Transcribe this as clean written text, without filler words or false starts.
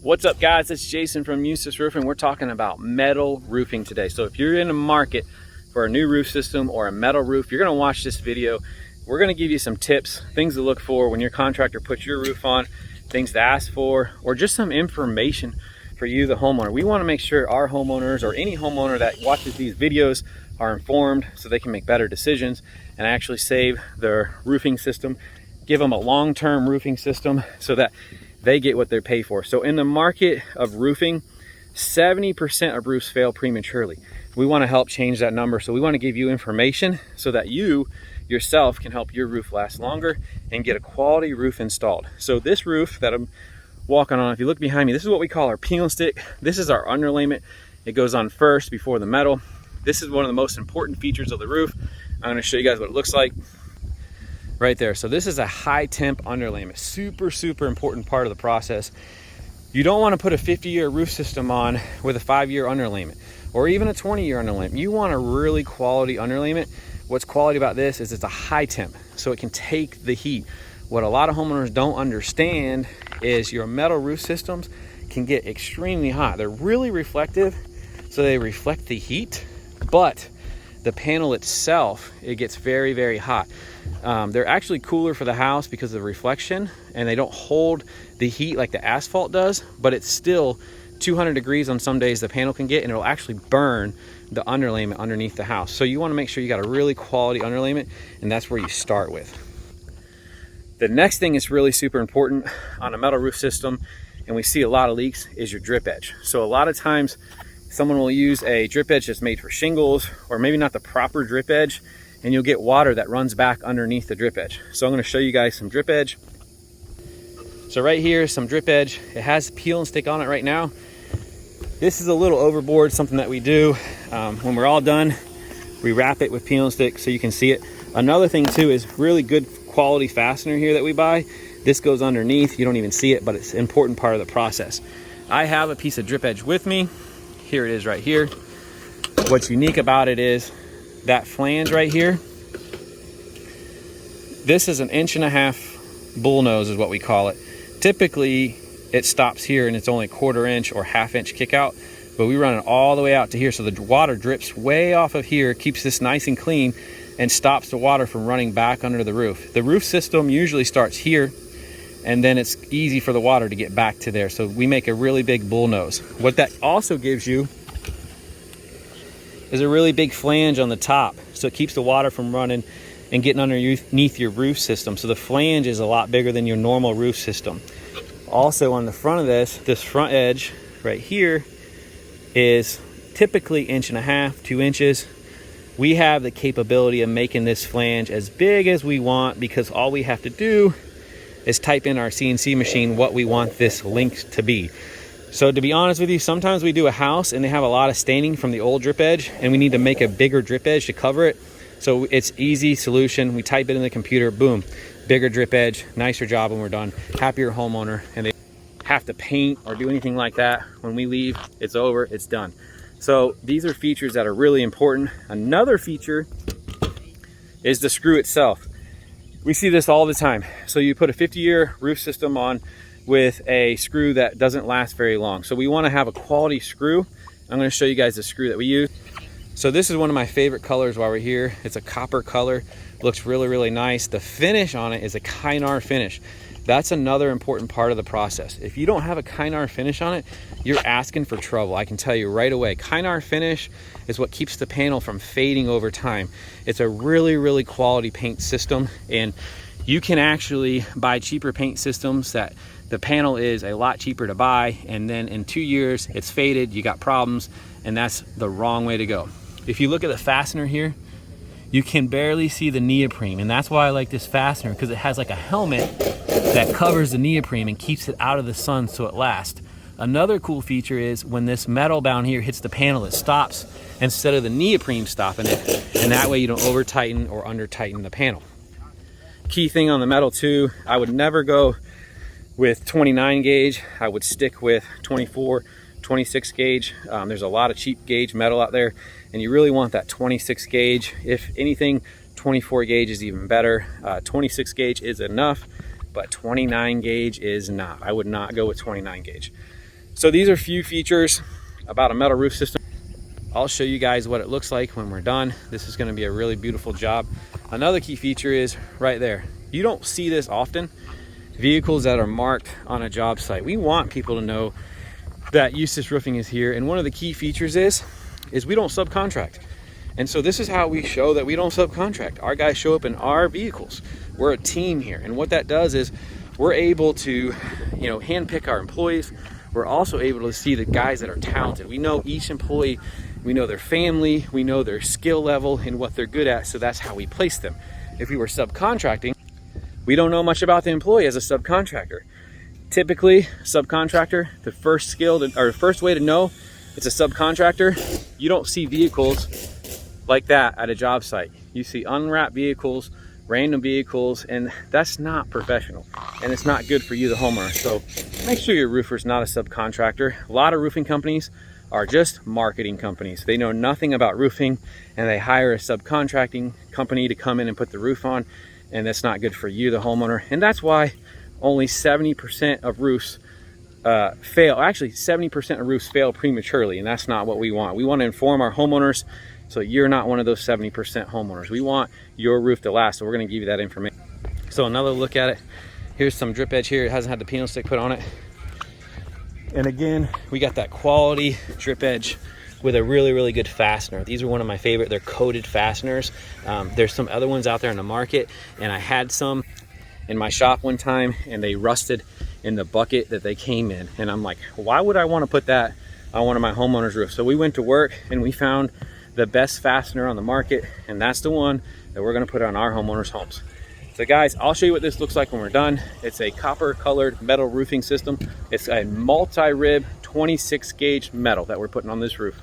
What's up, guys? It's Jason from Eustis Roofing. We're talking about metal roofing today. So if you're in the market for a new roof system or a metal roof, you're going to watch this video. We're going to give you some tips, things to look for when your contractor puts your roof on, things to ask for, or just some information for you, the homeowner. We want to make sure our homeowners or any homeowner that watches these videos are informed so they can make better decisions and actually save their roofing system, give them a long-term roofing system so that they get what they pay for. So in the market of roofing, 70% of roofs fail prematurely. We want to help change that number. So we want to give you information so that you yourself can help your roof last longer and get a quality roof installed. So this roof that I'm walking on, if you look behind me, this is what we call our peel and stick. This is our underlayment. It goes on first before the metal. This is one of the most important features of the roof. I'm going to show you guys what it looks like right there. So this is a high temp underlayment, super important part of the process. You don't want to put a 50-year roof system on with a 5-year underlayment or even a 20-year underlayment. You want a really quality underlayment. What's quality about this is it's a high temp, so it can take the heat. What a lot of homeowners don't understand is your metal roof systems can get extremely hot. They're really reflective, so they reflect the heat, but the panel itself, it gets very hot. They're actually cooler for the house because of the reflection, and they don't hold the heat like the asphalt does, but it's still 200 degrees on some days the panel can get, and it'll actually burn the underlayment underneath the house. So you want to make sure you got a really quality underlayment, and that's where you start with. The next thing is really super important on a metal roof system, and we see a lot of leaks, is your drip edge. So a lot of times someone will use a drip edge that's made for shingles, or maybe not the proper drip edge, and you'll get water that runs back underneath the drip edge. So I'm going to show you guys some drip edge. So right here is some drip edge. It has peel and stick on it right now. This is a little overboard, something that we do. When we're all done, we wrap it with peel and stick so you can see it. Another thing too is really good quality fastener here that we buy. This goes underneath, you don't even see it, but it's an important part of the process. I have a piece of drip edge with me. Here it is right here. What's unique about it is that flange right here. This is an 1.5 bull nose is what we call it. Typically it stops here and it's only 1/4 inch or 1/2 inch kick out, but we run it all the way out to here, so the water drips way off of here, keeps this nice and clean, and stops the water from running back under the roof. The roof system usually starts here, and then it's easy for the water to get back to there. So we make a really big bull nose. What that also gives you is a really big flange on the top, so it keeps the water from running and getting underneath your roof system. So the flange is a lot bigger than your normal roof system. Also on the front of this front edge right here is typically 1.5 to 2 inches. We have the capability of making this flange as big as we want, because all we have to do is type in our CNC machine what we want this length to be. So to be honest with you, sometimes we do a house and they have a lot of staining from the old drip edge, and we need to make a bigger drip edge to cover it. So it's easy solution. We type it in the computer, boom, bigger drip edge, nicer job when we're done, happier homeowner, and they have to paint or do anything like that. When we leave, it's over, it's done. So these are features that are really important. Another feature is the screw itself. We see this all the time. So you put a 50-year roof system on with a screw that doesn't last very long. So we want to have a quality screw. I'm going to show you guys the screw that we use. So this is one of my favorite colors while we're here. It's a copper color, looks really nice. The finish on it is a Kynar finish. That's another important part of the process. If you don't have a Kynar finish on it, you're asking for trouble. I can tell you right away. Kynar finish is what keeps the panel from fading over time. It's a really quality paint system, and you can actually buy cheaper paint systems that the panel is a lot cheaper to buy, and then in 2 years it's faded, you got problems, and that's the wrong way to go. If you look at the fastener here, you can barely see the neoprene, and that's why I like this fastener, because it has like a helmet that covers the neoprene and keeps it out of the sun so it lasts. Another cool feature is when this metal down here hits the panel, it stops instead of the neoprene stopping it, and that way you don't over tighten or under tighten the panel. Key thing on the metal too, I would never go with 29 gauge. I would stick with 24, 26 gauge. There's a lot of cheap gauge metal out there, and you really want that 26 gauge. If anything, 24 gauge is even better. 26 gauge is enough, but 29 gauge is not. I would not go with 29 gauge. So these are a few features about a metal roof system. I'll show you guys what it looks like when we're done. This is going to be a really beautiful job. Another key feature is right there. You don't see this often. Vehicles that are marked on a job site. We want people to know that Eustis Roofing is here, and one of the key features is we don't subcontract. And so this is how we show that we don't subcontract. Our guys show up in our vehicles. We're a team here, and what that does is we're able to, handpick our employees. We're also able to see the guys that are talented. We know each employee, we know their family, we know their skill level and what they're good at, so that's how we place them. If we were subcontracting, we don't know much about the employee as a subcontractor. Typically, subcontractor, the first way to know it's a subcontractor, you don't see vehicles like that at a job site. You see unwrapped vehicles, random vehicles, and that's not professional, and it's not good for you, the homeowner. So make sure your roofer's not a subcontractor. A lot of roofing companies are just marketing companies. They know nothing about roofing, and they hire a subcontracting company to come in and put the roof on, and that's not good for you, the homeowner. And that's why only 70% of roofs fail. Actually, 70% of roofs fail prematurely, and that's not what we want. We want to inform our homeowners so you're not one of those 70% homeowners. We want your roof to last, so we're going to give you that information. So another look at it. Here's some drip edge here. It hasn't had the penal stick put on it. And again, we got that quality drip edge with a really, really good fastener. These are one of my favorite. They're coated fasteners. There's some other ones out there in the market, and I had some in my shop one time, and they rusted in the bucket that they came in. And I'm like, why would I want to put that on one of my homeowners' roofs? So we went to work and we found the best fastener on the market, and that's the one that we're going to put on our homeowners' homes. So guys, I'll show you what this looks like when we're done. It's a copper colored metal roofing system. It's a multi-rib 26 gauge metal that we're putting on this roof.